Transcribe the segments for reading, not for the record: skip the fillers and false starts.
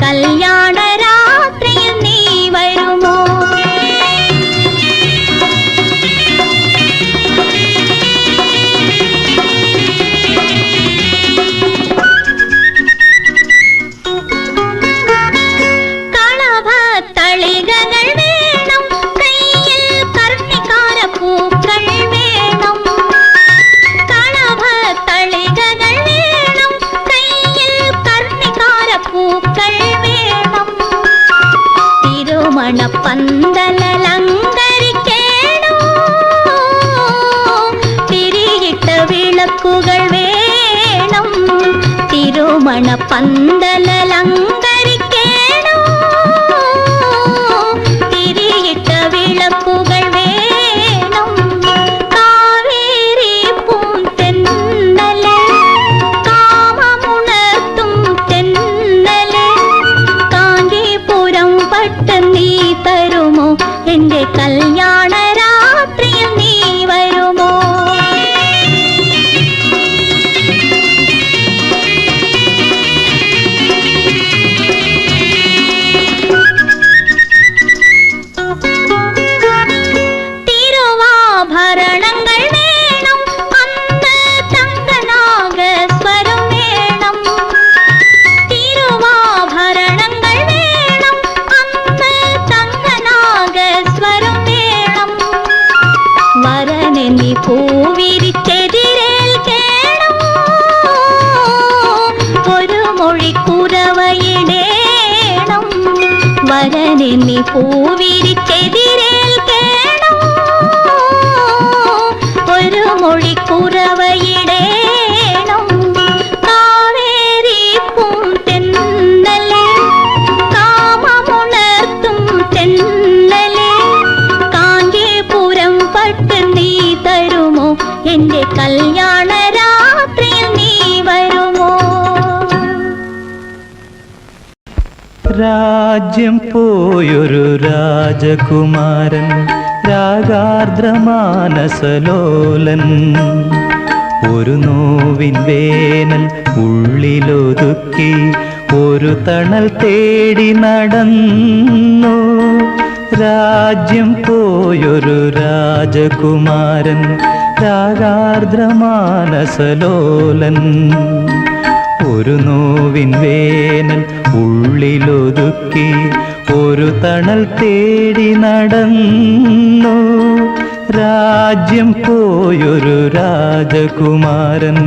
കല്യാണ രാത്രിയിൽ നീ വരുമോ? കളഭത്തളികകൾ വേണം, കയ്യിൽ കർണികാര പൂക്കൾ വേണം. കളഭത്തളികകൾ വേണം, കയ്യിൽ കർണികാര പൂക്കൾ വേണം. തിരുമണപ്പന്തലലങ്കരിക്കേണം, തിരിയിട്ട വിളക്കുകൾ വേണം. തിരുമണപ്പന്തലലങ്കരിക്കേണം, തിരിയിട്ട വിളക്കുകൾ വേണം. കാവേരി പൂന്തെന്നലെ, കാമമുണർത്തും തെന്നലെ, കാഞ്ചീപുരം പട്ട് നീ തരുമോ? എന്റെ കല്യാണ രാത്രിയിൽ നീ വരുമോ? തിരുവാഭരണങ്ങൾ വേണം, അന്ന് തങ്കനാഗസ്വരം വേണം. തിരുവാഭരണങ്ങൾ വേണം, അന്ന് തങ്കനാഗസ്വരം വേണം. വരനെ നീ പൂവിരിച്ചെതിരേൽക്കേണം, ഒരു മൊഴി കുരവയിടേണം. വരനെ നീ പൂവിരിച്ചെതിരേൽക്കേണം, ഒരു മൊഴി കുരവയിടേണം. കാവേരി പൂന്തെന്നലെ, കാമമുണർത്തും തെന്നലെ, കാഞ്ചീപുരം പട്ട് നീ തരുമോ? എന്റെ കല്യാണ രാത്രിയിൽ നീ വരുമോ? രാജ്യം പോയൊരു രാജകുമാരൻ, രാഗാർദ്രമാനസലോലൻ. ഒരു നോവിൻ വേനൽ ഉള്ളിലൊതുക്കി ഒരു തണൽ തേടി നടന്നു. രാജ്യം പോയൊരു രാജകുമാരൻ, രാഗാർദ്രമാനസലോലൻ. ഒരു നോവിൻ വേനൽ ഉള്ളിലൊതുക്കി ഒരു തണൽ തേടി നടന്നു. രാജ്യം പോയൊരു രാജകുമാരൻ.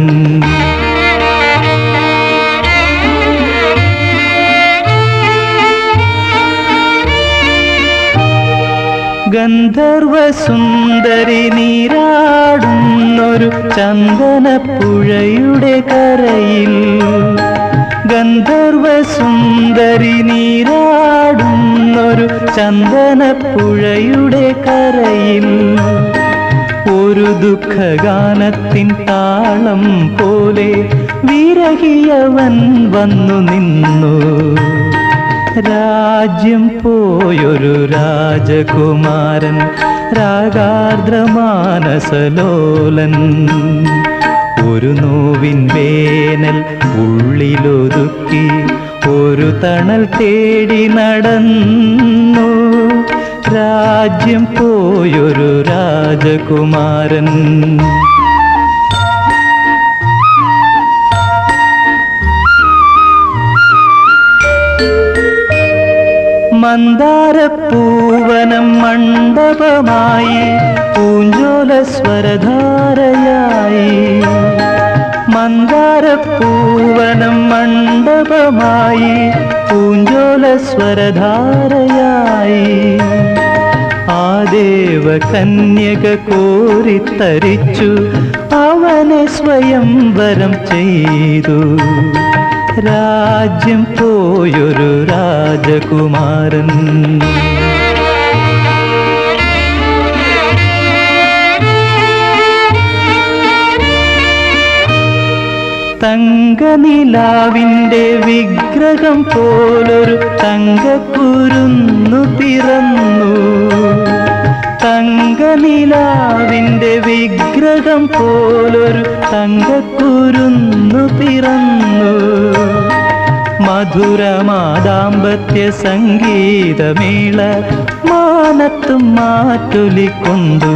ഗന്ധർവസുന്ദരി നീരാടുന്നൊരു ചന്ദനപ്പുഴയുടെ കരയിൽ. ഗന്ധർവസുന്ദരി നീരാടുന്നൊരു ചന്ദനപ്പുഴയുടെ കരയിൽ. ഒരു ദുഃഖഗാനത്തിൻ താളം പോലെ വിരഹിയവൻ വന്നു നിന്നു. രാജ്യം പോയൊരു രാജകുമാരൻ, രാഗാർദ്രമാനസലോലൻ. ഒരു നോവിൻ വേനൽ ഉള്ളിലൊതുക്കി ഒരു തണൽ തേടി നടന്നു. രാജ്യം പോയൊരു രാജകുമാരൻ. മന്ദാരപ്പൂവനം മണ്ഡപമായി പൂഞ്ചോല സ്വരധാരയായി. മന്ദാരപ്പൂവനം മണ്ഡപമായി പൂഞ്ചോല സ്വരധാരയായി. ആ ദേവകന്യക കോരിത്തരിച്ചു അവനെ സ്വയംവരം ചെയ്തു. രാജ്യം പോയൊരു രാജകുമാരൻ. തങ്കനിലാവിൻ്റെ വിഗ്രഹം പോലൊരു തങ്കക്കുരുന്നു പിറന്നു. തങ്കനിലാവിൻ്റെ വിഗ്രഹം പോലൊരു തങ്കക്കുരുന്നു പിറന്നു. മധുരമാദാമ്പത്യ സംഗീതമേള മാനത്തും മാറ്റൊലിക്കൊണ്ടു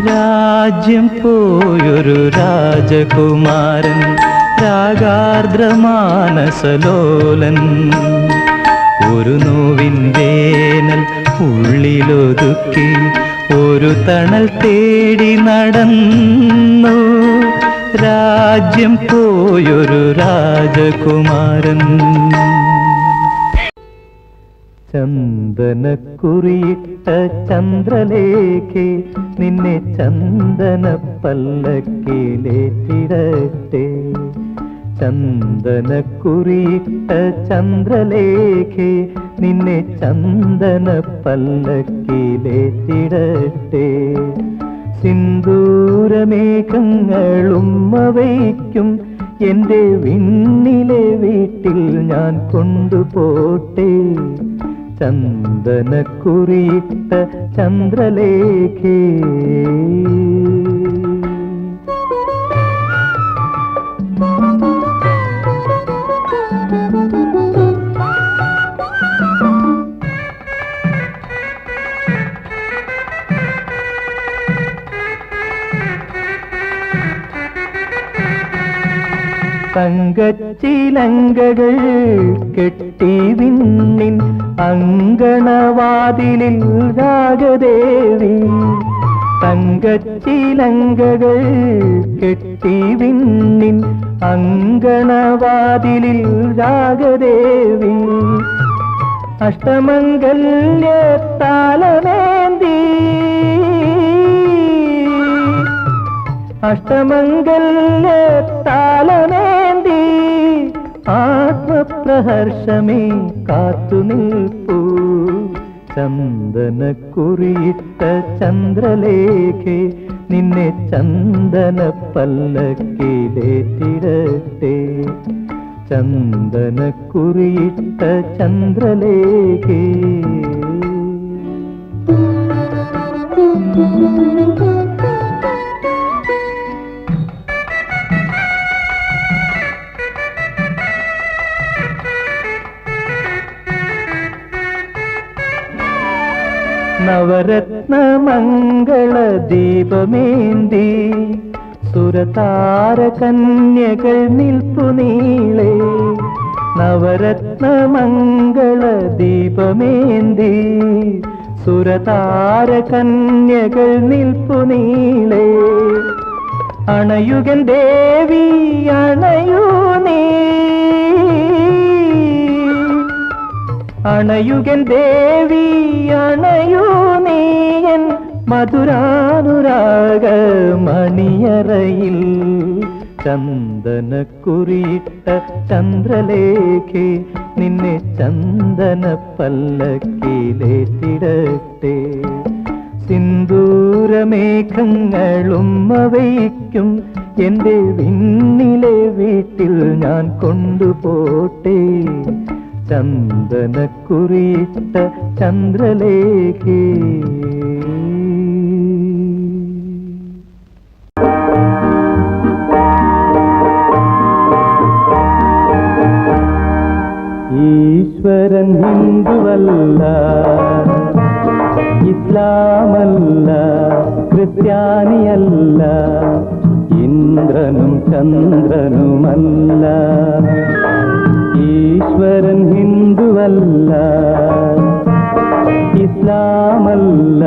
രാജ്യം പോയൊരു രാജകുമാരൻ രാഗാർദ്രമാനസലോലൻ ഒരു നോവിൻ വേനൽ ഉള്ളിലൊതുക്കി ഒരു തണൽ തേടി നടന്നു രാജ്യം പോയൊരു രാജകുമാരൻ ചന്ദനക്കുറിയിട്ട ചന്ദ്രലേഖേ നിന്നെ ചന്ദന പല്ലക്കിലേറ്റിടട്ടെ ചന്ദനക്കുറിയിട്ട ചന്ദ്രലേഖേ നിന്നെ ചന്ദന പല്ലക്കിലേറ്റിടട്ടെ സിന്ദൂരമേഘങ്ങളുമ്മ വയ്ക്കും എൻ്റെ വിണ്ണിലെ വീട്ടിൽ ഞാൻ കൊണ്ടുപോട്ടെ ചന്ദനക്കുറിയിട്ട ചന്ദ്രലേഖേ തങ്കച്ചിലങ്കകൾ കെട്ടി വിണ്ണിൻ അങ്കണവാതിലിൽ രാഗദേവി തങ്കച്ചിലങ്കകൾ കെട്ടി വിണ്ണിൻ അങ്കണവാതിലിൽ രാഗദേവി അഷ്ടമംഗല്യത്താലമേന്തി അഷ്ടമംഗല്യത്താലമേന്തി ആത്മപ്രഹർഷമേ കാത്തുനിൽപ്പൂ ചന്ദനക്കുറിയിട്ട ചന്ദ്രലേഖേ നിന്നെ ചന്ദന പല്ലക്കിലേറ്റിടട്ടെ ചന്ദനക്കുറിയിട്ട ചന്ദ്രലേഖേ നവരത്നമംഗള ദീപമേന്തി സുരതാര കന്യകൾ നിൽപ്പു നീളെ നവരത്നമംഗള ദീപമേന്തി സുരതാര കന്യകൾ നിൽപ്പു നീളെ അണയുകൻ ദേവി അണയൂ നീ അണയുകൻ ദേവി അണയൂ നീയൻ മധുരാനുരാഗ മണിയറയിൽ ചന്ദനക്കുറിയിട്ട ചന്ദ്രലേഖേ നിന്നെ ചന്ദന പല്ലക്കിലേറ്റിടട്ടെ സിന്ദൂരമേഘങ്ങളുമ്മ വയ്ക്കും എൻ്റെ വിണ്ണിലെ വീട്ടിൽ ഞാൻ കൊണ്ടുപോട്ടെ ചന്ദനക്കുറിയിട്ട ചന്ദ്രലേഖേ ഈശ്വരൻ ഹിന്ദുവല്ല ഇസ്ലാമല്ല ക്രിസ്ത്യാനിയല്ല ഇന്ദ്രനും ചന്ദ്രനുമല്ല ഈശ്വരൻ ഹിന്ദുവല്ല ഇസ്ലാമല്ല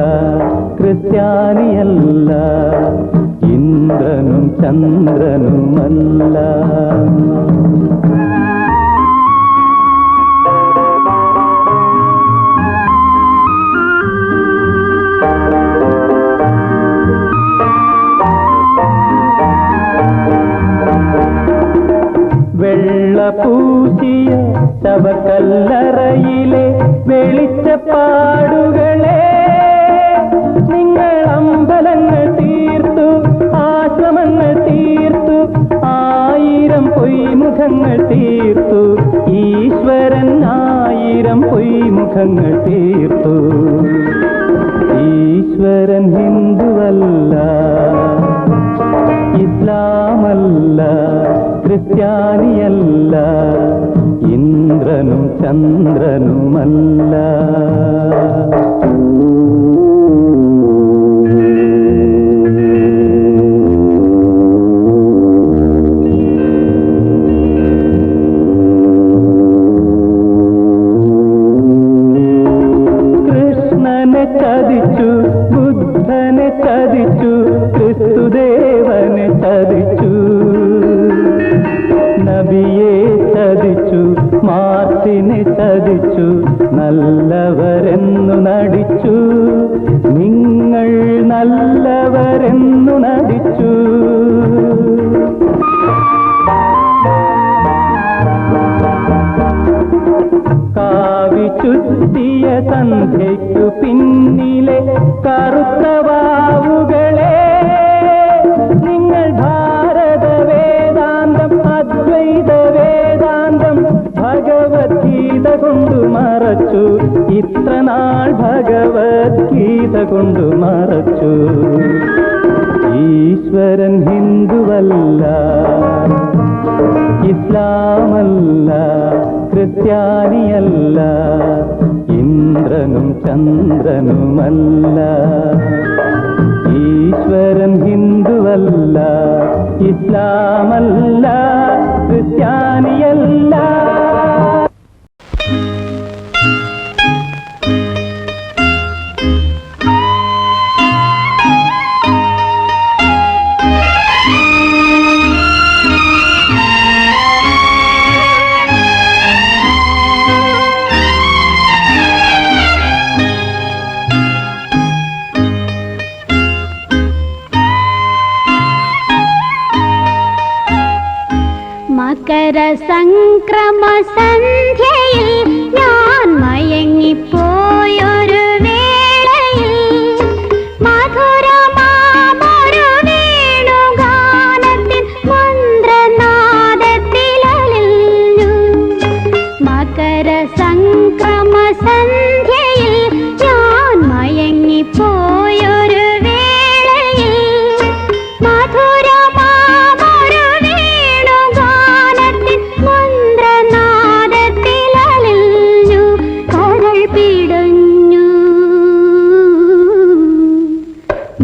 ക്രിസ്ത്യാനിയല്ല ഇന്ദ്രനും ചന്ദ്രനുമല്ല വെള്ളപൂശിയ ശവക്കല്ലറയിലെ വെളിച്ചപ്പാടുകളെ നിങ്ങൾ അമ്പലങ്ങൾ തീർത്തു ആശ്രമങ്ങൾ തീർത്തു ആയിരം പൊയ്മുഖങ്ങൾ തീർത്തു ഈശ്വരൻ ആയിരം പൊയ്മുഖങ്ങൾ തീർത്തു ഈശ്വരൻ ഹിന്ദുവല്ല ഇസ്ലാമല്ല ക്രിസ്ത്യാനിയല്ല ഇന്ദ്രനും ചന്ദ്രനുമല്ല. കൃഷ്ണനെ ചതിച്ചു, ബുദ്ധനെ ചതിച്ചു, ക്രിസ്തുദേവനെ ചതിച്ചു, നബിയെ ചതിച്ചു, മാർട്ടിനെ ചതിച്ചു, നല്ലവരെന്നു നടിച്ചു, നിങ്ങൾ നല്ലവരെന്നു നടിച്ചു. കാവി ചുറ്റിയ സന്ധ്യയ്ക്കു പിന്നിലെ കറുത്ത വാവുകളെ, നിങ്ങൾ ഭാരത വേദാന്തം, അദ്വൈത വേദാന്തം ഭഗവത്ഗീത കൊണ്ടു മറച്ചു, ഇത്ര നാൾ ഭഗവത്ഗീത കൊണ്ടു മറച്ചു. ഈശ്വരൻ ഹിന്ദുവല്ല, ഇസ്ലാമല്ല, ക്രിസ്ത്യാനിയല്ല, ഇന്ദ്രനും ചന്ദ്രനുമല്ല. ഈശ്വരൻ ഹിന്ദുവല്ല, ഇസ്ലാമല്ല, ക്രിസ്ത്യാനിയല്ല. മകരസംക്രമ സന്ധ്യയിൽ ഞാൻ മയങ്ങിപ്പോയൊരു വേളയിൽ മധുരമാമൊരു വേണുഗാനത്തിൻ മന്ത്രനാദത്തിലലിഞ്ഞു. മകരസംക്രമ സന്ധ്യയിൽ ഞാൻ മയങ്ങിപ്പോയൊരു വേളയിൽ മധുരമാമൊരു മന്ത്രനാദത്തിലലിഞ്ഞു, കരൾ പിടഞ്ഞു.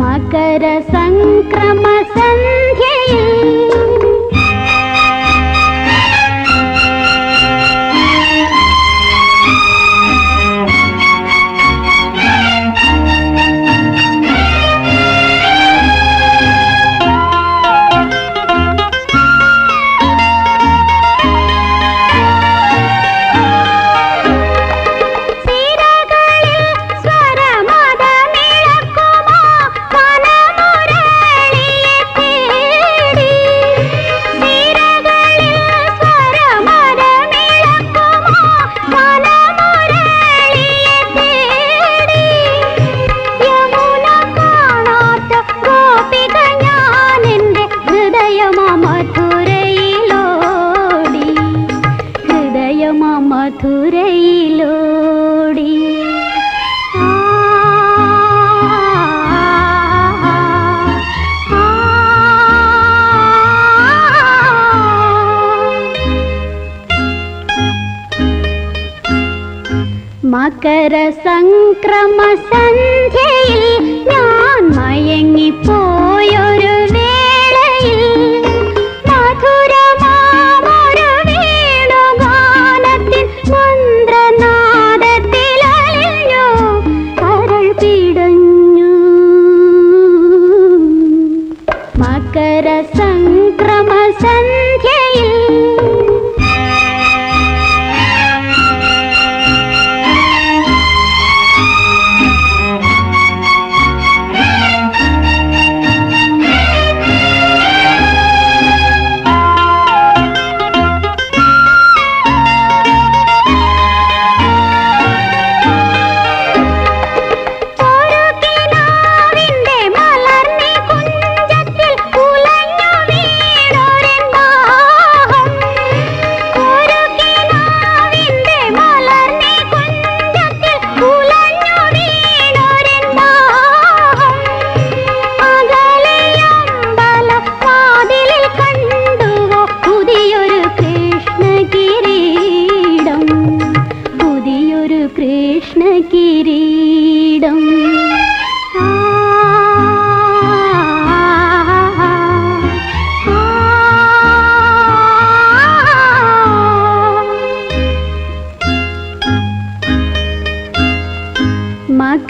മകരസംക്രമ സന്ധ്യയിൽ മധുരയിലോടി. മകരസംക്രമ സന്ധ്യയിൽ ഞാൻ മയങ്ങിപ്പോയൊരു വേളയിൽ മധുരമാമൊരു വേണുഗാനത്തിൻ മന്ത്രനാദത്തിലലിഞ്ഞു, കരൾ പിടഞ്ഞു. മകരസംക്രമ സന്ധ്യയിൽ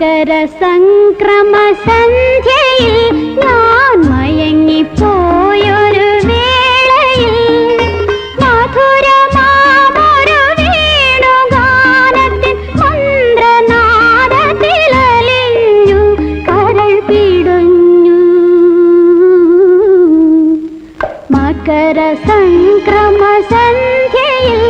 മകര സംക്രമ സന്ധ്യയിൽ ഞാൻ മയങ്ങിപ്പോയൊരു വേളയിൽ മധുരമാമൊരു വേണുഗാനത്തിൻ മന്ത്രനാദത്തിലലിഞ്ഞു കരൾ പിടഞ്ഞു. മകര സംക്രമ സന്ധ്യയിൽ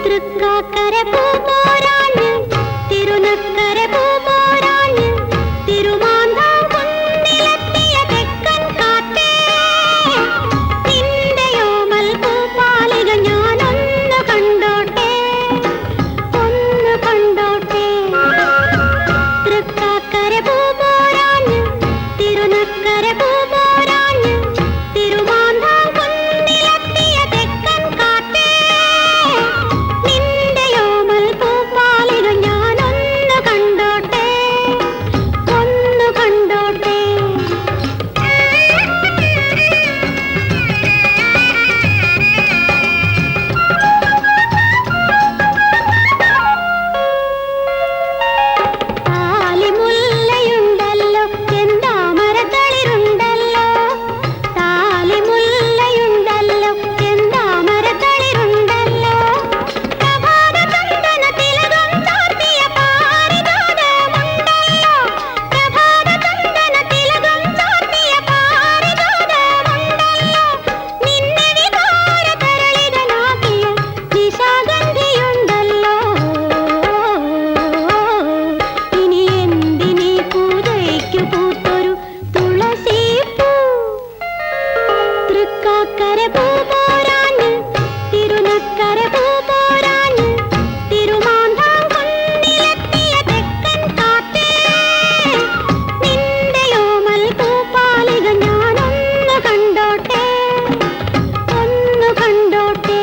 തൃക്കാക്കര പൂപോരാഞ്ഞ് തിരുനക്കര പൂപോരാഞ്ഞ് തിരുമാന്താം കുന്നിലെത്തിയ തെക്കൻ കാറ്റേ നിന്റെയോമൽ പൂപ്പാലിക ഞാനൊന്ന് കണ്ടോട്ടെ ഒന്ന് കണ്ടോട്ടെ. തൃക്കാക്കര പൂപോരാഞ്ഞ് തിരുനക്കര പൂപോരാഞ്ഞ് തിരുമാന്താം കുന്നിലെത്തിയ തെക്കൻ കാറ്റേ നിന്റെയോമൽ പൂപ്പാലിക ഞാനൊന്ന് കണ്ടോട്ടെ ഒന്ന് കണ്ടോട്ടെ. താലിമുല്ലയുണ്ടല്ലോ ചെന്താമരത്തളിരുണ്ടല്ലോ താലിമുല്ലയുണ്ടല്ലോ ചെന്താമരത്തളിരുണ്ടല്ലോ പ്രഭാതചന്ദന തിലകം ചാർത്തിയ പാരിജാതമുണ്ടല്ലോ പ്രഭാതചന്ദന തിലകം ചാർത്തിയ പാരിജാതമുണ്ടല്ലോ നിന്നെ വികാരതരളിതനാക്കിയ നിശാഗന്ധിയുണ്ടല്ലോ. ഇനി എന്തിനീ പൂജയ്ക്കു പൂത്തൊരു തുളസിപ്പൂ. തൃക്കാക്കര പൂപോരാഞ്ഞ് തിരുനക്കര പൂപോരാഞ്ഞ് തിരുമാന്താം കുന്നിലെത്തിയ തെക്കൻ കാറ്റേ നിന്റെയോമൽ പൂപ്പാലിക ഞാനൊന്ന് കണ്ടോട്ടെ ഒന്ന് കണ്ടോട്ടെ.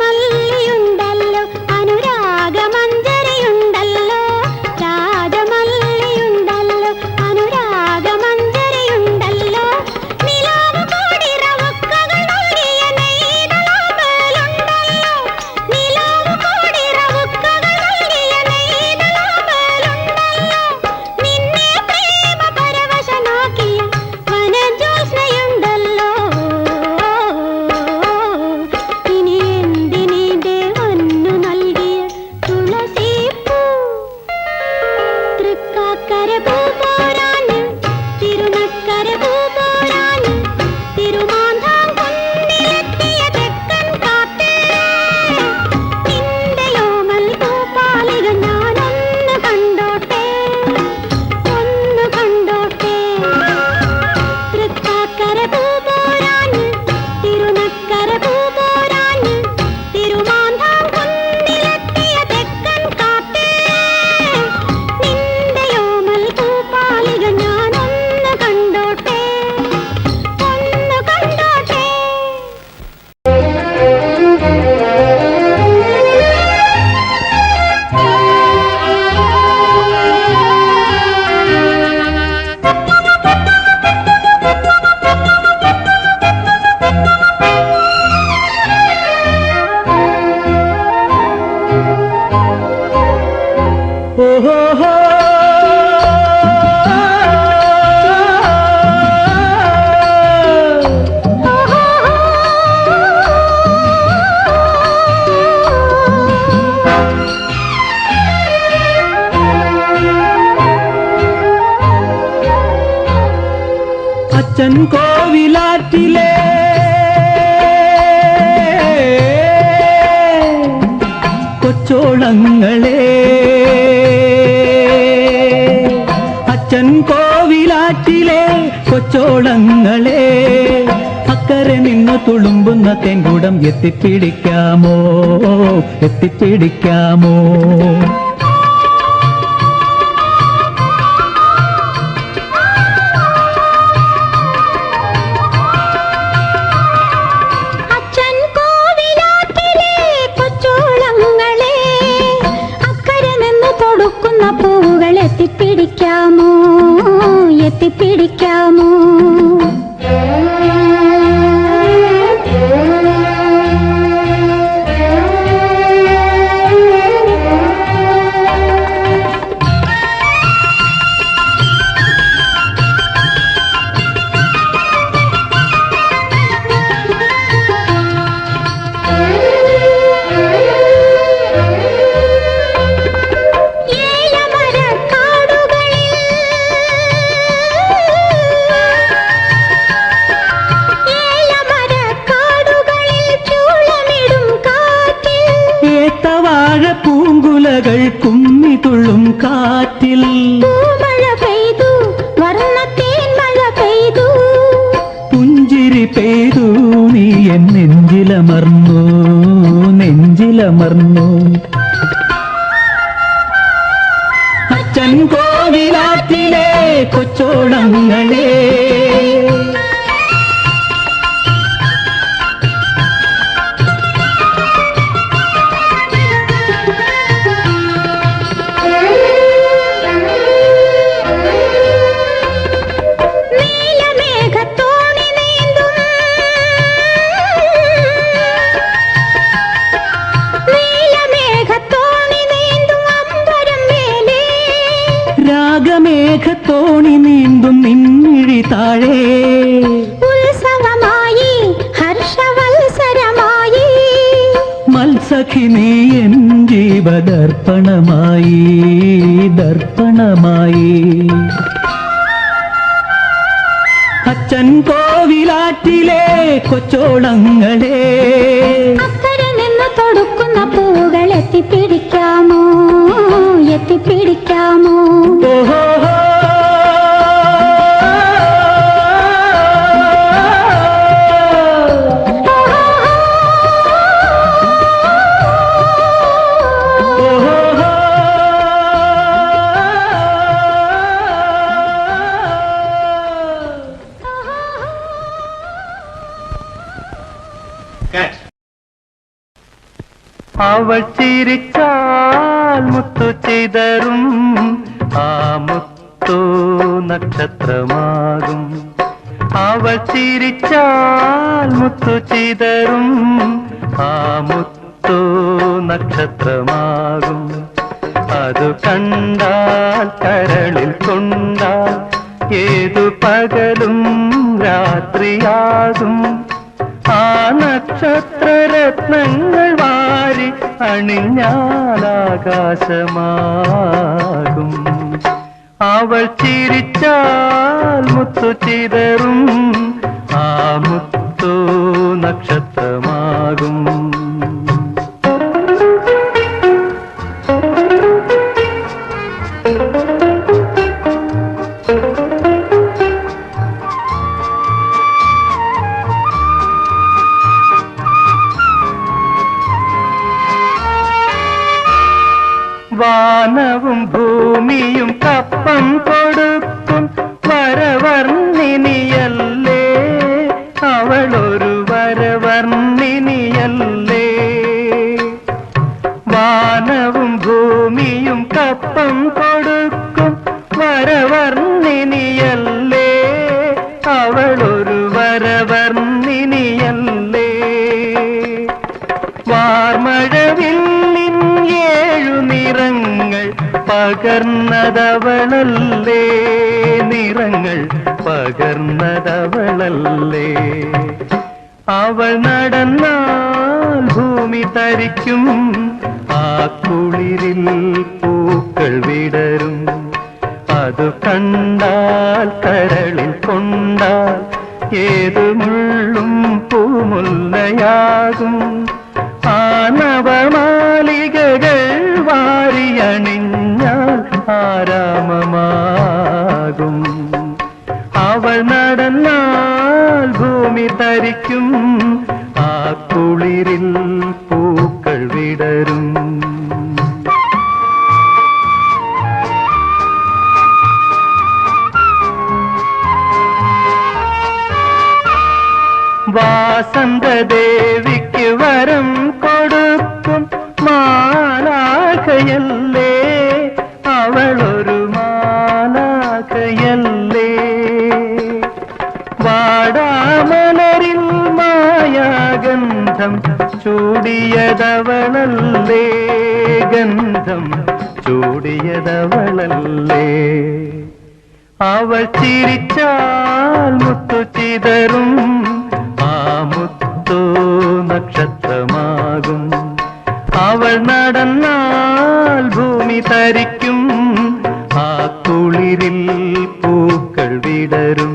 രാജമല്ലിയുണ്ടല്ലോ അനുരാഗമഞ്ജരിയുണ്ടല്ലോ രാജമല്ലിയുണ്ടല്ലോ അനുരാഗമഞ്ജരിയുണ്ടല്ലോ നിലാവ് കോടിറവുക്കകൾ നൽകിയ നെയ്തളാമ്പലുണ്ടല്ലോ നിലാവ് കോടിറവുക്കകൾ നൽകിയ നെയ്തളാമ്പലുണ്ടല്ലോ നിന്നെ പ്രേമ പരവശനാക്കിയ വനജ്യോത്സ്നയുണ്ടല്ലോ. ഇനി എന്തിനീ ദേവന്നു നൽകിയ തുളസിപ്പൂ. തൃക്കാക്കര പൂപോരാഞ്ഞ് തിരുനക്കര പൂപോരാഞ്ഞ് തിരുമാന്താം കുന്നിലെത്തിയ തെക്കൻ കാറ്റേ നിന്റെയോമൽ പൂപ്പാലിക ഞാനൊന്ന് കണ്ടോട്ടെ ഒന്ന് കണ്ടോട്ടെ. തൃക്കാക്കര പൂപോരാഞ്ഞ് തിരുനക്കര പൂപോരാഞ്ഞ് തിരുമാന്താം കുന്നിലെത്തിയ തെക്കൻ കാറ്റേ നിന്റെയോമൽ പൂപ്പാലിക ഞാനൊന്ന് കണ്ടോട്ടെ ഒന്ന് കണ്ടോട്ടെ. ഓഹോ അച്ഛൻ കോവിലാറ്റിലെ കൊച്ചോളങ്ങളെ അച്ഛൻ കോവിലാറ്റിലെ കൊച്ചോളങ്ങളെ അക്കരെ നിന്നു തുളുമ്പുന്ന തെങ്കുടം എത്തിപ്പിടിക്കാമോ എത്തിപ്പിടിക്കാമോ. തുള്ളിത്തുള്ളും കാറ്റിൽ മഴ പെയ്തു, വർണ്ണത്തേൻ മഴ പെയ്തു. പുഞ്ചിരി പെയ്തു, നീ എൻ നെഞ്ചിലമർന്നു, നെഞ്ചിലമർന്നു. അച്ഛൻ കോവിലാറ്റിലെ കൊച്ചോളങ്ങളെ രാഗമേഘത്തോണി നീന്തും നിന്നിഴി താഴെ ഉത്സവമായി ഹർഷവത്സരമായി മത്സഖി നീ എൻ ജീവദർപ്പണമായി, ദർപ്പണമായി. അച്ഛൻ കോവിലാറ്റിലെ കൊച്ചോളങ്ങളെ അക്കരെ നിന്ന് തൊടുക്കുന്ന പൂകൾ എത്തിപ്പിടിക്കാമോ, എത്തിപ്പിടിക്കാമോ? ഓഹോ അവൾ ചിരിച്ചാൽ മുത്തു ചിതറും, ആ മുത്തു നക്ഷത്രമാകും. അവൾ ചിരിച്ചാൽ മുത്തു ചിതറും, ആ മുത്തു നക്ഷത്രമാകും. അതു കണ്ടാൽ കരളിൽ കൊണ്ടാൽ ഏതു പകലും രാത്രിയാകും. ആ നക്ഷത്രരത്നങ്ങൾ വാരി അണിഞ്ഞാലാകാശമാകും. അവൾ ചിരിച്ചാൽ മുത്തു ചിതറും, ആ മുത്തു നക്ഷത്രമാകും. വാനവും ഭൂമിയും കപ്പം കൊടുക്കും വരവർണ്ണിനിയല്ലേ, അവളൊരു വരവർണ്ണിനിയല്ലേ. വാനവും ഭൂമിയും കപ്പം കൊടുക്കും വരവർണ്ണിനിയല്ലേ, അവളൊരു വരവർണ്ണിനിയല്ലേ. വാർമഴവില്ലിൻ ഏഴു നിറങ്ങൾ പകർന്നതവളല്ലേ, നിറങ്ങൾ പകർന്നതവളല്ലേ. അവൾ നടന്നാൽ ഭൂമി തരിക്കും, ആ കുളിരിൽ പൂക്കൾ വിടരും. അതു കണ്ടാൽ കരളിൽ കൊണ്ടാൽ ഏതു മുള്ളും പൂമുല്ലയാകും. ആ നവമാലികകൾ വാരിയണിഞ്ഞാൽ ആരാമമാകും. അവൾ നടന്നാൽ ഭൂമി തരിക്കും, ആ കുളിരിൽ പൂക്കൾ വിടരും. വാസന്തദേവിക്ക് വരം കൊടുക്കും മാലാഖയല്ലേ, അവളൊരു മാലാഖയല്ലേ. വാടാമലരിൽ മായാഗന്ധം ചൂടിയതവളല്ലേ, ഗന്ധം ചൂടിയതവളല്ലേ. അവൾ ചിരിച്ചാൽ മുത്തു ചിതറും, ആ മുത്തു നക്ഷത്രമാകും. അവൾ നടന്നാൽ ഭൂമി തരിക്കും, ആ കുളിരിൽ പൂക്കൾ വിടരും,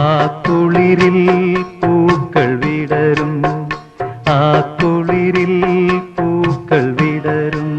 ആ കുളിരിൽ പൂക്കൾ വിടരും, ആ കുളിരിൽ പൂക്കൾ വിടരും.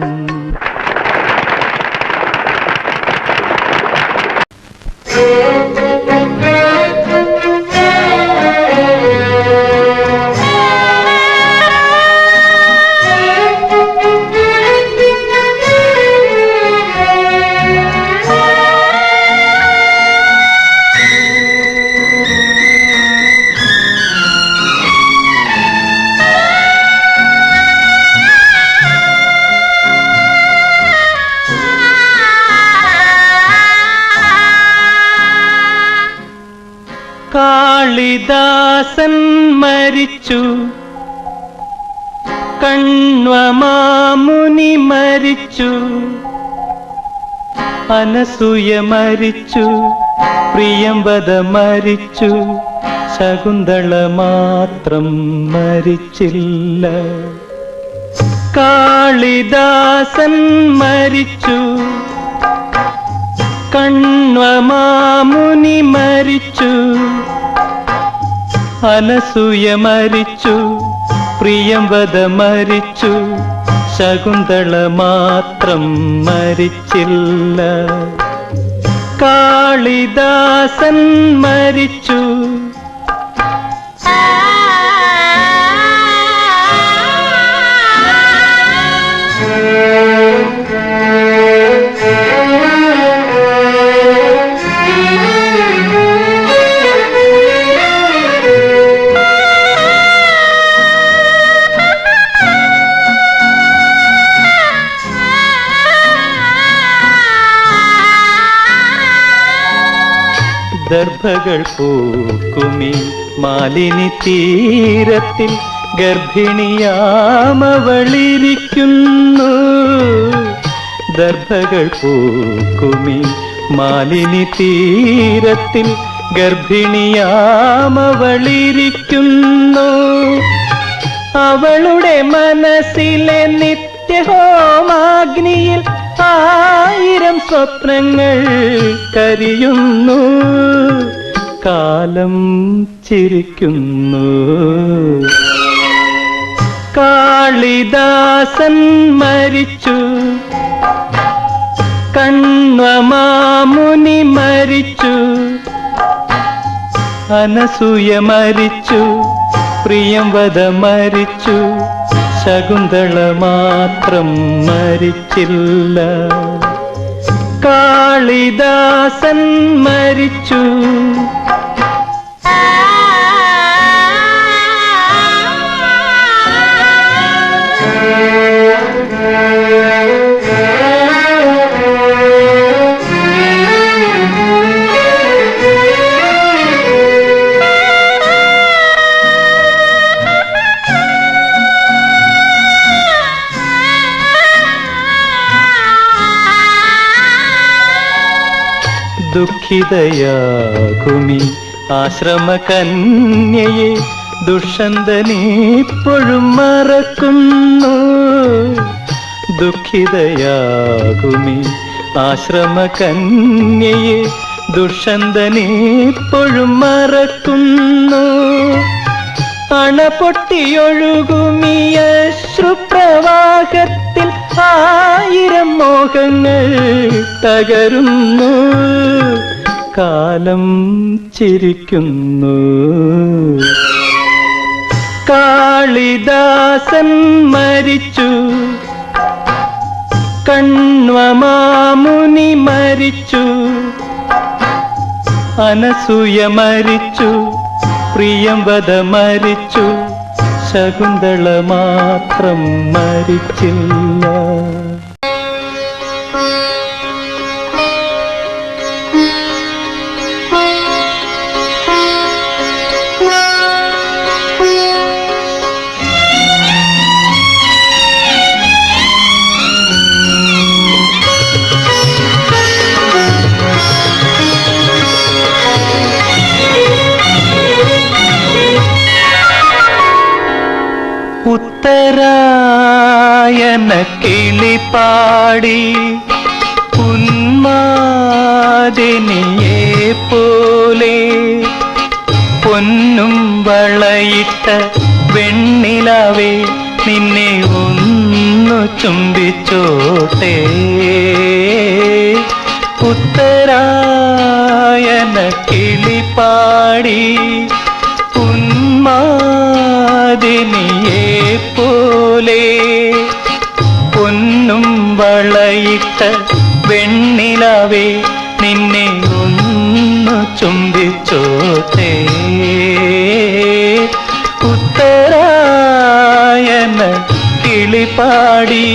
കാളിദാസൻ മരിച്ചു, കണ്വമാമുനി മരിച്ചു, അനസൂയ മരിച്ചു, പ്രിയംവദ മരിച്ചു, ശകുന്തള മാത്രം മരിച്ചില്ല. കാളിദാസൻ മരിച്ചു, കണ്വമാമുനി മരിച്ചു, അനസൂയ മരിച്ചു, പ്രിയംവദ മരിച്ചു, ശകുന്തള മാത്രം മരിച്ചില്ല. കാളിദാസൻ മരിച്ചു. ദർഭകൾ പൂക്കുമി മാലിനി തീരത്തിൽ ഗർഭിണിയാമവളിരിക്കുന്നു. ദർഭകൾ പൂക്കുമി മാലിനി തീരത്തിൽ ഗർഭിണിയാമവളിരിക്കുന്നു. അവളുടെ മനസ്സിലെ നിത്യഹോമാഗ്നിയിൽ 1000 സ്വപ്നങ്ങൾ കരിയുന്നു. കാലം ചിരിക്കുന്നു. കാളിദാസൻ മരിച്ചു, കണ്വമാമുനി മരിച്ചു, അനസൂയ മരിച്ചു, പ്രിയംവദ മരിച്ചു, ശകുന്തള മാത്രം മരിച്ചില്ല. കാളിദാസൻ മരിച്ചു. ദുഃഖിതയാകുമി ആശ്രമകന്യയെ ദുഷ്യന്തനിപ്പോഴും മറക്കുന്നു. ദുഃഖിതയാകുമി ആശ്രമകന്യയെ ദുഷ്യന്തനിപ്പോഴും മറക്കുന്നു. അണപൊട്ടിയൊഴുകുമിയ ശ്രുപ്രവാഹത്തിൽ 1000 മോഹങ്ങൾ തകരുന്നു. കാലം ചിരിക്കുന്നു. കാളിദാസൻ മരിച്ചു, കണ്വമാമുനി മരിച്ചു, അനസൂയ മരിച്ചു, പ്രിയംവദ മരിച്ചു, ശകുന്തള മാത്രം മരിച്ചില്ല. ഉത്തരായന കിളിപാടി ഉന്മാദിനിയെ പോലെ പൊന്നും വളയിട്ട വെണ്ണിലാവേ നിന്നെ ഒന്നു ചുംബിച്ചോട്ടെ. ഉത്തരായന കിളിപാടി ഉന്മാദിനിയെ പോലെ പൊന്നും വളയിട്ട വെണ്ണിലാവേ നിന്നെ ഒന്നു ചുംബിച്ചോട്ടെ. ഉത്തരായന കിളിപാടി.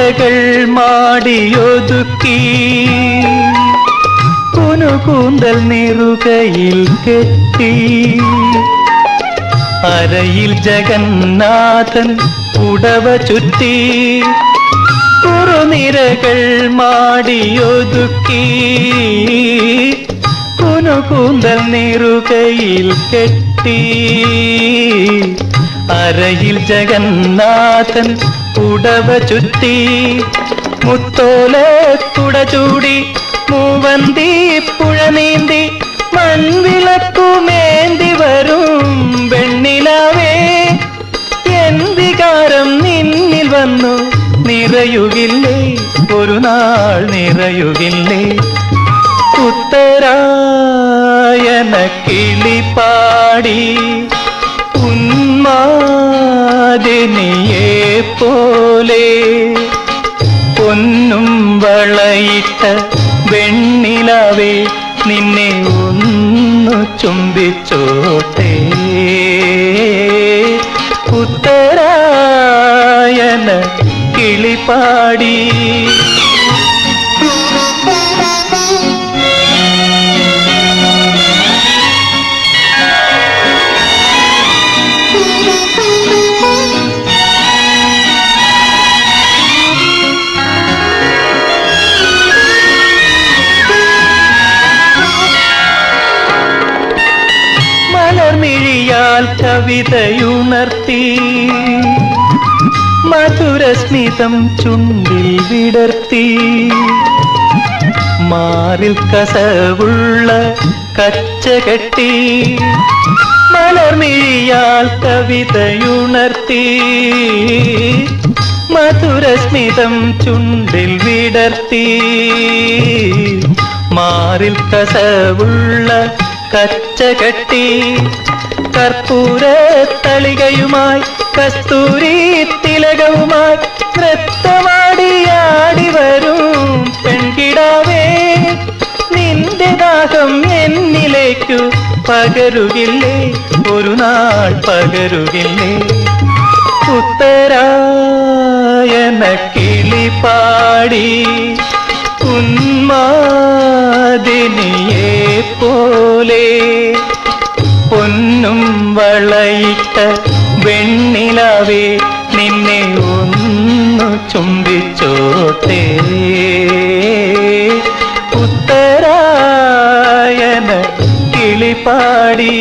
നിരകൾ മാടിയൊതുക്കി കുനുകൂന്തൽ നെറുകയിൽ കെട്ടി അരയിൽ ജഗന്നാഥൻ ഉടവ ചുറ്റി കുറുനിരകൾ മാടിയൊതുക്കി കുനുകൂന്തൽ നെറുകയിൽ കെട്ടി അരയിൽ ജഗന്നാഥൻ ഉടവ ചുറ്റി മുത്തോല കുട ചൂടി മൂവന്തി പുഴ നീന്തി മൺവിളക്കുമേന്തി വരും വെണ്ണിലാവേ എൻ വികാരം നിന്നിൽ വന്നു നിറയുകില്ലേ ഒരു നാൾ നിറയുകില്ലേ ഉത്തരായന കിളിപ്പാടി ഉന്മാദിനിയെ പോലെ പൊന്നും വളയിട്ട വെണ്ണിലാവേ നിന്നെ ഒന്ന് ചുംബിച്ചോട്ടെ ഉത്തരായന കിളിപ്പാടി മലർമിഴിയാൽ കവിതയുണർത്തി മധുരസ്മിതം ചുണ്ടിൽ വിടർത്തി മാറിൽ കസവുള്ള കച്ച കെട്ടി മലർമിഴിയാൽ കവിതയുണർത്തി മധുരസ്മിതം ചുണ്ടിൽ വിടർത്തി മാറിൽ കസവുള്ള കച്ച കെട്ടി കർപ്പൂര തളികയുമായി കസ്തൂരി തിലകവുമായി നൃത്തമാടിയാടി വരും പെൺകിടാവേ നിന്റെ ദാഹം എന്നിലേക്കു പകരുകില്ലേ ഒരു നാൾ പകരുകില്ലേ ഉത്തരായന കിളിപ്പാടി ഉന്മാദിനിയെ പോലെ പൊന്നും വളയിട്ട വെണ്ണിലാവേ നിന്നെ ഒന്ന് ചുംബിച്ചോട്ടെ ഉത്തരായന കിളിപ്പാടി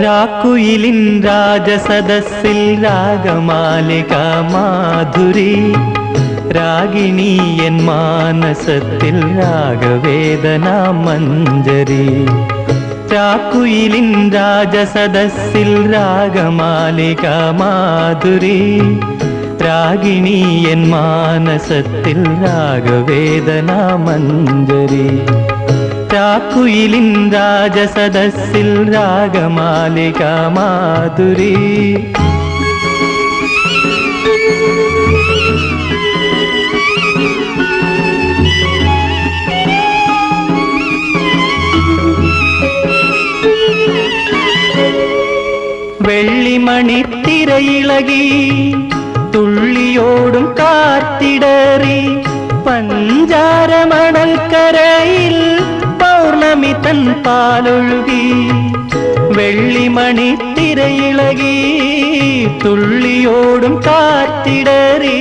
രാക്കുയിലിൻ രാജസദസ്സിൽ രാഗമാലിക മാധുരി രാഗിണി എൻ മാനസത്തിൽ രാഗവേദന മഞ്ജരി രാക്കുയിലിൻ രാജസദസ്സിൽ രാഗമാലിക മാധുരി രാഗിണി എൻ മാനസത്തിൽ രാഗവേദന മഞ്ജരി രാക്കുയിലിൻ രാജസദസ്സിൽ രാഗമാലിക മാധുരി വെള്ളിമണിത്തിരയിളകി തുള്ളിയോടും കാത്തിടറി പഞ്ചാരമണൽക്കരയിൽ പൗർണമി തൻ പാലൊഴുകി വെള്ളിമണിത്തിരയിളകി തുള്ളിയോടും കാത്തിടറി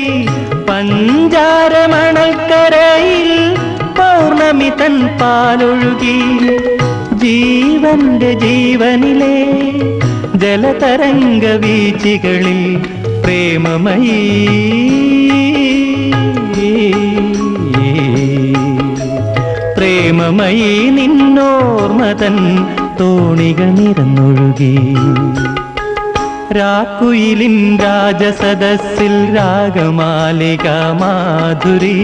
പഞ്ചാരമണൽക്കരയിൽ പൗർണമി തൻ പാലൊഴുകി ജീവന്റെ ജീവനിലെ ജലതരംഗ വീച്ചികളിൽ പ്രേമമയീ പ്രേമമയീ നിന്നോർമതൻ തോണികൾ നിറന്നൊഴുകി രാക്കുയിലിൻ രാജസദസ്സിൽ രാഗമാലിക മാധുരി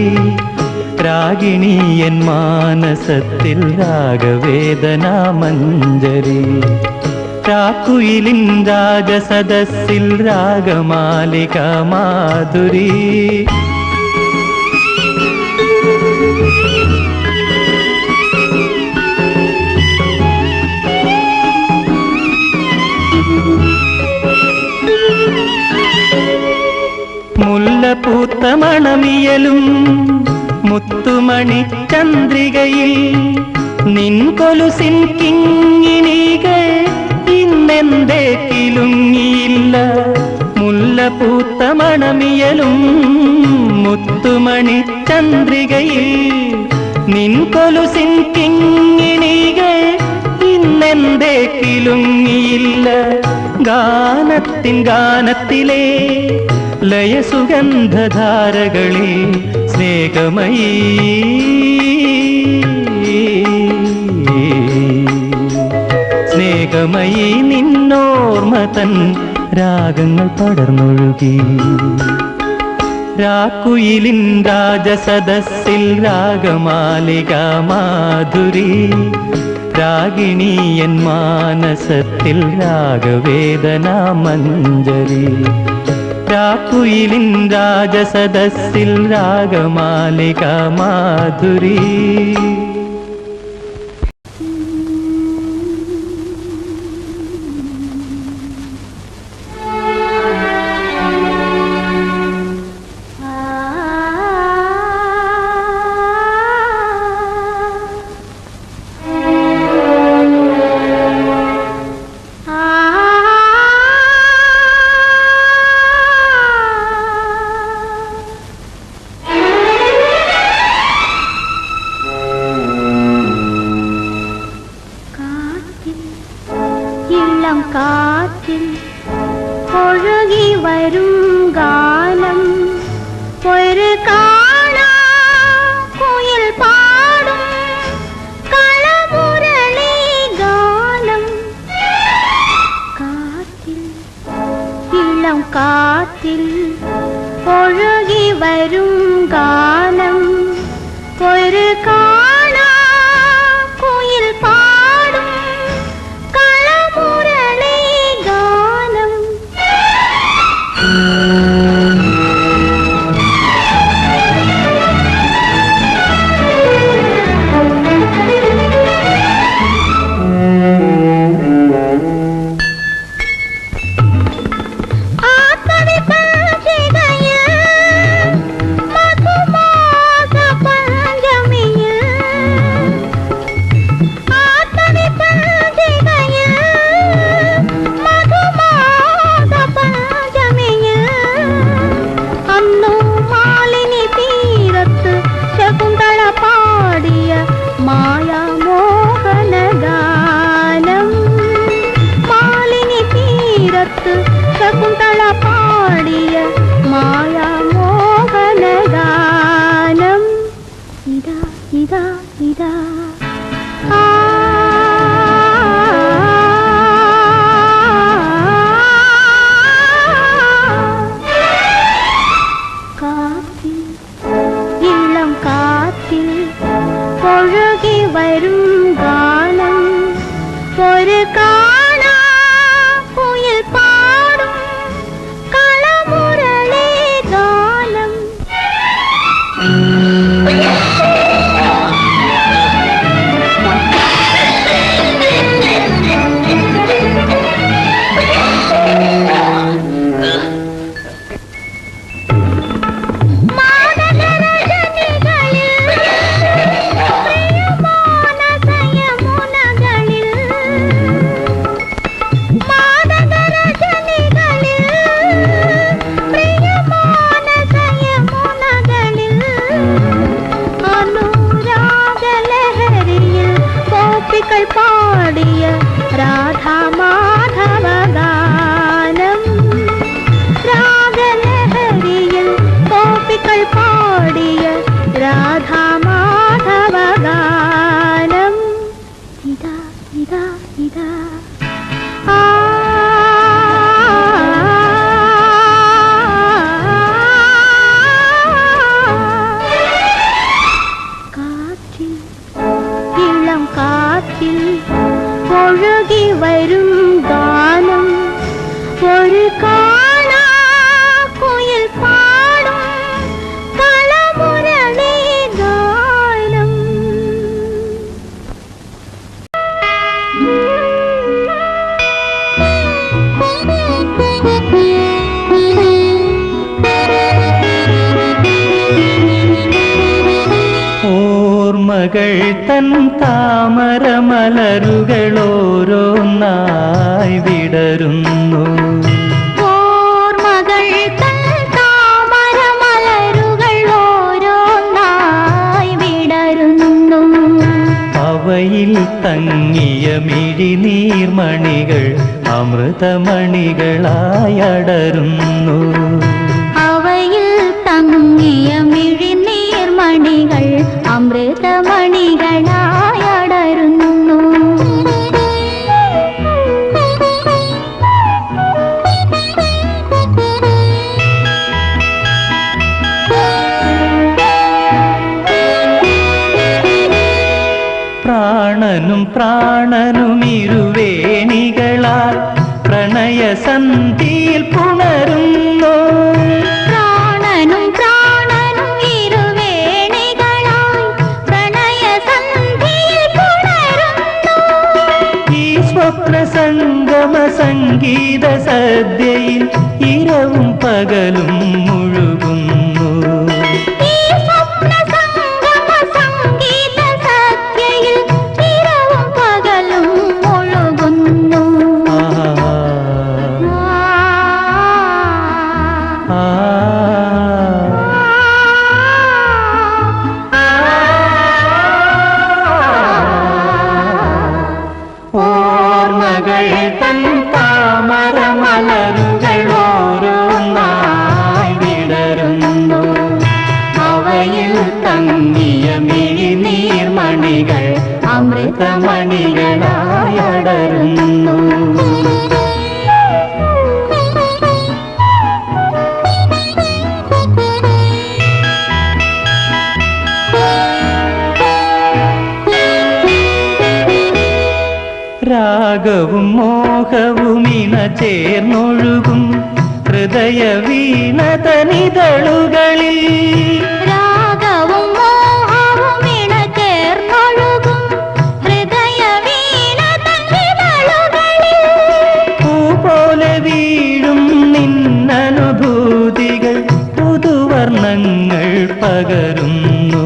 രാഗിണി എൻ മാനസത്തിൽ രാഗവേദന മഞ്ജരി രാക്കുയിലിൻ രാജസദസ്സിൽ രാഗമാലിക മാധുരി മുല്ലപ്പൂത്ത മണമിയലും മുത്തുമണി ചന്ദ്രികയിൽ നിൻ കൊലുസിൻ കിങ്ങിണികൾ ഇന്നെന്തേ കിലുങ്ങിയില്ല. മുല്ലപ്പൂത്ത മണമിയലും മുത്തുമണി ചന്ദ്രികയിൽ നിൻ കൊലുസിൻ കിങ്ങിണികൾ ഇന്നെന്തേ കിലുങ്ങിയില്ല. ഗാനത്തിൻ ഗാനത്തിലെ ലയസുഗന്ധധാരകളിൽ സ്നേഹമയീ സ്നേഹമയീ നിന്നോർമ്മ തൻ രാഗങ്ങൾ പടർന്നൊഴുകി. രാക്കുയിലിൻ രാജസദസ്സിൽ രാഗമാലിക മാധുരി, രാഗിണി എൻ മാനസത്തിൽ രാഗവേദന മഞ്ജരി. രാക്കുയിലിൻ രാജസദസ്സിൽ രാഗമാലിക മാധുരി. കാറ്റിൽ ഒഴുകി വരും ഗാനം ഒരു കാണാ കുയിൽ പാടും കളമുരളി ഗാനം. കാറ്റിൽ ഇളം കാറ്റിൽ ഒഴുകി വരും ഗാനം ഒരു കാണാ കുയിൽ പാടും കളമുരളി ഗാനം. ശകുന്തള പാടിയ മായാമോഹനഗാനം. ഇതാ ഇതാ ഇതാ കാറ്റിൽ ഇളം കാറ്റിൽ ഒഴുകി വരും ഗാനം ഒരു കാണാ കുയിൽ പാടും കളമുരളി ഗാനം. ഓർമ്മകൾ തൻ താമരമലരുകളോരോന്നായി വിടരുന്നു. ഓർമ്മകൾ തൻ താമരമലരുകൾ ഓരോന്നായി വിടരുന്നു. അവയിൽ തങ്ങിയ മിഴിനീർമണികൾ അമൃതമണികളായടരുന്നു. അവയിൽ തങ്ങിയ മിഴിനീർമണികൾ അമൃതമണികളായടരുന്നു. പ്രാണനും പ്രാണനും ഇരുവേണികളാൽ പ്രണയസന്ധിയിൽ പുണരുന്നു. പ്രാണനും പ്രാണനും ഇരുവേണികളായി പ്രണയസന്ധിയിൽ പുണരുന്നു. ഈ സ്വപ്നസംഗമ സംഗീത സദ്യയിൽ ഇരവും പകലും മുഴുകുന്നു. ഈ സ്വപ്നസംഗമ സംഗീത സദ്യയിൽ ഇരവും പകലും മുഴുകുന്നു. ഓർമ്മകൾ തൻ താമരമലരുകളോരോന്നായി വിടരുന്നു. അവയിൽ തങ്ങിയ മിഴിനീർമണികൾ അമൃതമണികളായടരുന്നു. രാഗവും മോഹവും ഇണ ചേർന്നൊഴുകും ഹൃദയ വീണതനിതളുകളിൽ. രാഗവും മോഹവും ഇണ ചേർന്നൊഴുകും ഹൃദയ വീണതനിതളുകളിൽ. പൂ പോലെ വീഴും നിന്നനുഭൂതികൾ പുതുവർണ്ണങ്ങൾ പകരുന്നു.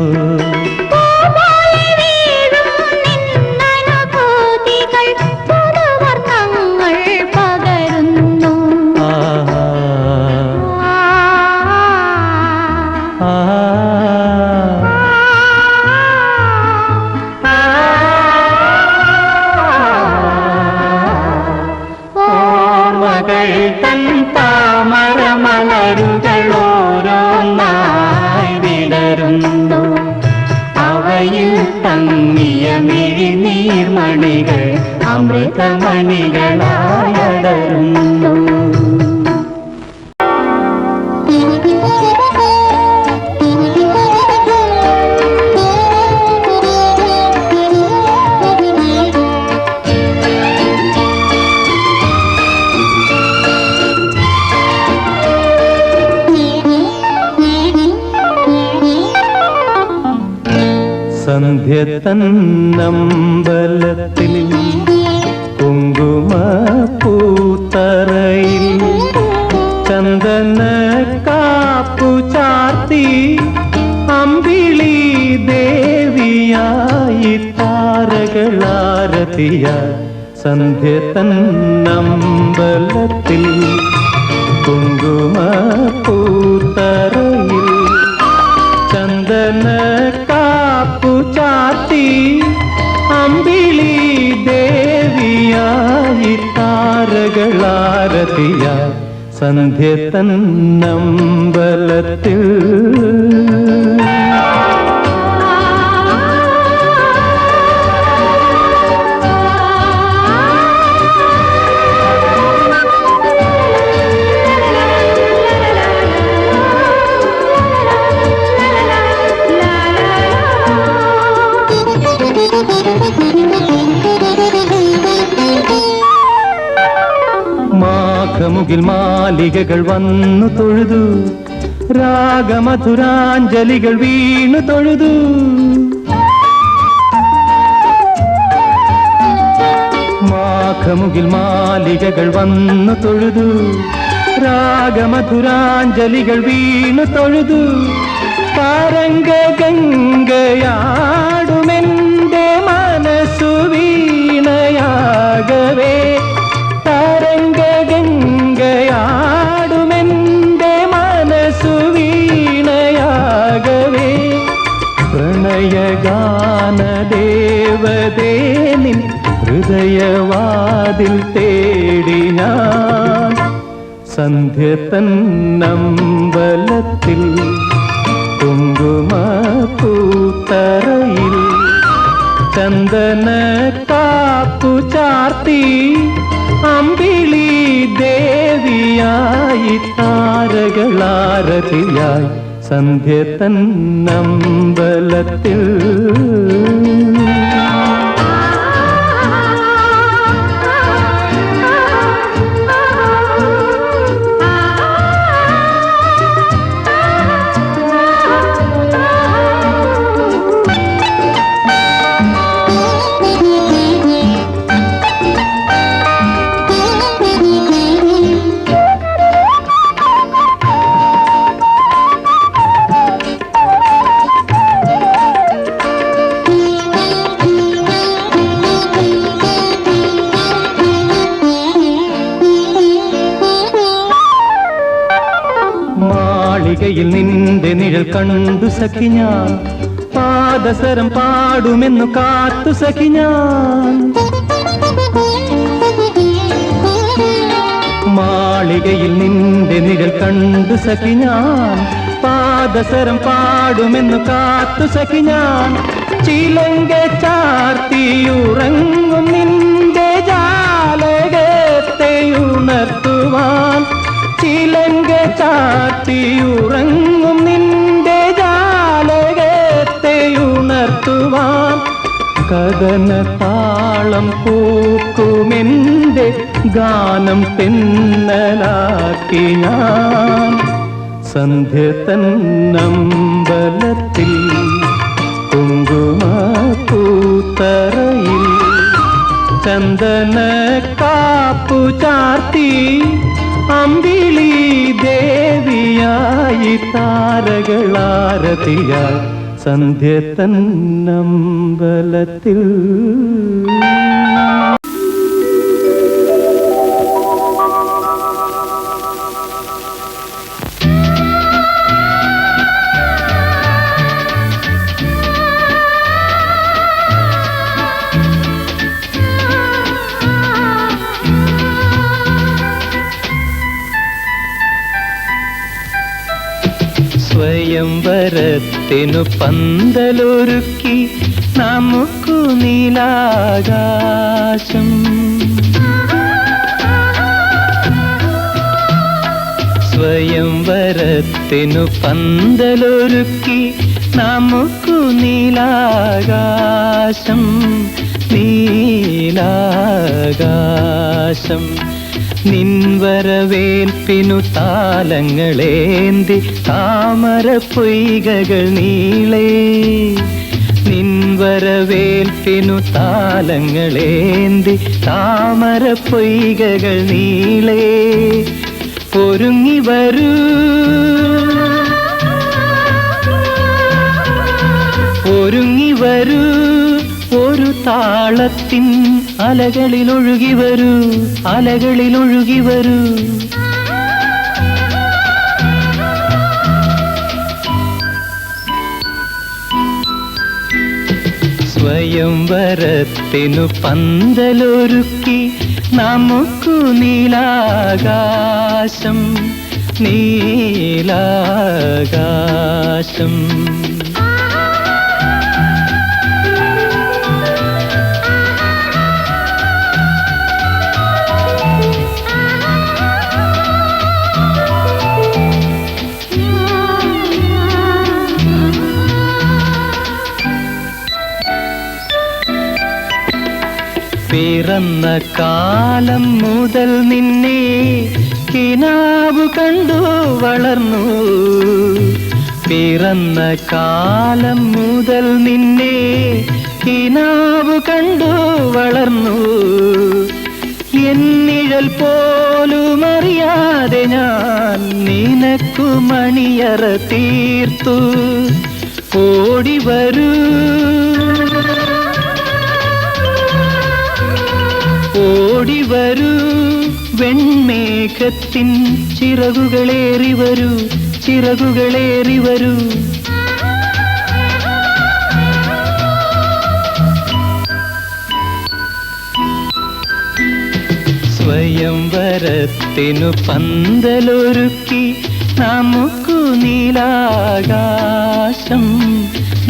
ഓർമ്മകൾ തൻ താമരമലരുകളോരോന്നായി വിടരുന്നു. അവയിൽ തങ്ങിയ മിഴിനീർമണികൾ അമൃതമണികളായടരുന്നു. സന്ധ്യ തന്നമ്പലത്തിൽ കുങ്കുമപ്പൂത്തറയിൽ ചന്ദന കാപ്പു ചാർത്തി അമ്പിളി ദേവിയായി താരകളാരതിയ. സന്ധ്യ തന്നമ്പലത്തിൽ കുങ്കുമപ്പൂത്തറയിൽ ചന്ദന കാപ്പു ചാർത്തി അമ്പിളി ദേവിയായി താരകളാരതിയ. സന്ധ്യ തന്നമ്പലത്തിൽ മാഘമുകിൽ മാലികകൾ വന്നു തൊഴുതു, രാഗമധുരാഞ്ജലികൾ വീണു തൊഴുതു. മാഘമുകിൽ മാലികകൾ വന്നു തൊഴുതു, രാഗമധുരാഞ്ജലികൾ വീണു തൊഴുതു. താരംഗ ഗംഗയാടുമെന്റെ മനസ്സു വീണയാകവേ താരംഗ ഗംഗയാടുമെന്റെ മനസ്സു വീണയാകവേ പ്രണയഗാന ദേവതേ നിൻ ഹൃദയവാതിൽ തേടി ഞാൻ സന്ധ്യ തന്നമ്പലത്തിൽ കുങ്കുമപ്പൂത്തറയിൽ ചന്ദന കാപ്പു ചാർത്തി അമ്പിളി ദേവിയായി താരകളാരതിയായി സന്ധ്യ തന്നമ്പലത്തിൽ മാളികയിൽ നിന്റെ നിഴൽ കണ്ടു സഖി ഞാൻ പാദസരം പാടുമെന്നു കാത്തു സഖി ഞാൻ മാളികയിൽ നിന്റെ നിഴൽ കണ്ടു സഖി ഞാൻ പാദസരം പാടുമെന്നു കാത്തു സഖി ഞാൻ ചിലങ്ക ചാർത്തിയുറങ്ങും നിന്റെ ജാലകത്തെ ഉണർത്തുവാൻ ചിലങ്ക ചാർത്തിയുറങ്ങും നിന്റെ ജാലകത്തെ ഉണർത്തുവാൻ കഥന താളം പൂക്കുമെന്റെ ഗാനം തെന്നലാക്കി ഞാൻ സന്ധ്യ തന്നമ്പലത്തിൽ കുങ്കുമപ്പൂത്തറയിൽ ചന്ദന കാപ്പു ചാർത്തി അമ്പിളി ദേവിയായി താരകളാരതിയായി സന്ധ്യ തന്നമ്പലത്തിൽ സ്വയംവരത്തിനു പന്തലൊരുക്കി നമുക്കു നീലാകാശം സ്വയംവരത്തിനു പന്തലൊരുക്കി നമുക്കു നീലാകാശം നീലാകാശം നിൻവരവേൽപ്പിനു താലങ്ങളേന്തി താമര പൊയ്കകൾ നീളേ നിൻവരവേൽപ്പിനു താലങ്ങളേന്തി താമര പൊയ്കകൾ നീളേ ഒരുങ്ങി വരൂ ഒരുങ്ങി വരൂ ഒരു താളത്തിൻ അലകളിലൊഴുകി വരൂ അലകളിലൊഴുകി വരൂ സ്വയംവരത്തിനു പന്തലൊരുക്കി നമുക്കു നീലാകാശം നീലാകാശം പിറന്ന കാലം മുതൽ നിന്നെ കിനാവു കണ്ടു വളർന്നു പിറന്ന കാലം മുതൽ നിന്നെ കിനാവു കണ്ടു വളർന്നു എന്നിൽ നിഴൽ പോലും അറിയാതെ ഞാൻ നിനക്കു മണിയറ തീർത്തു. ഓടി വരൂ ഓടി വരൂ വെൺമേഘത്തിൻ ചിറകുകളേറി വരൂ, ചിറകുകളേറി വരൂ. സ്വയംവരത്തിനു പന്തലൊരുക്കി നമുക്കു നീലാകാശം,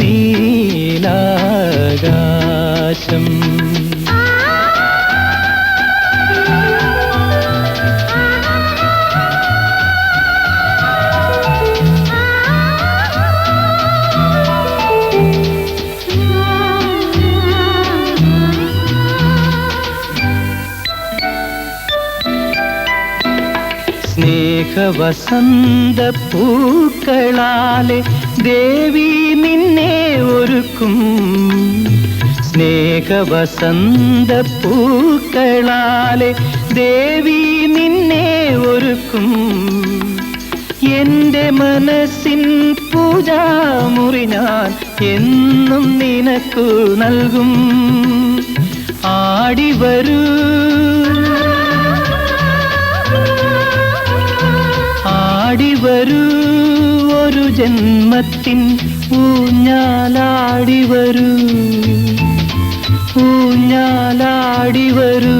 നീലാകാശം. സ്നേഹവസന്ത പൂക്കളാലെ ദേവി നിന്നെ ഒരുക്കും. സ്നേഹവസന്ത പൂക്കളാലെ ദേവി നിന്നെ ഒരുക്കും. എന്റെ മനസ്സിൻ പൂജാമുറി ഞാൻ എന്നും നിനക്കു നൽകും. ആടിവരൂ ആടിവരൂ ഒരു ജന്മത്തിൻ ഊഞ്ഞാലാടിവരൂ, ഊഞ്ഞാലാടിവരൂ.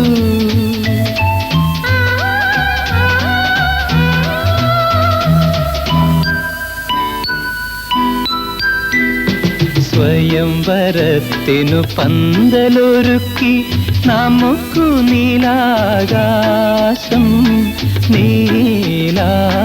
സ്വയംവരത്തിനു പന്തലൊരുക്കി നമുക്കു നീലാകാശം, നീലാകാശം.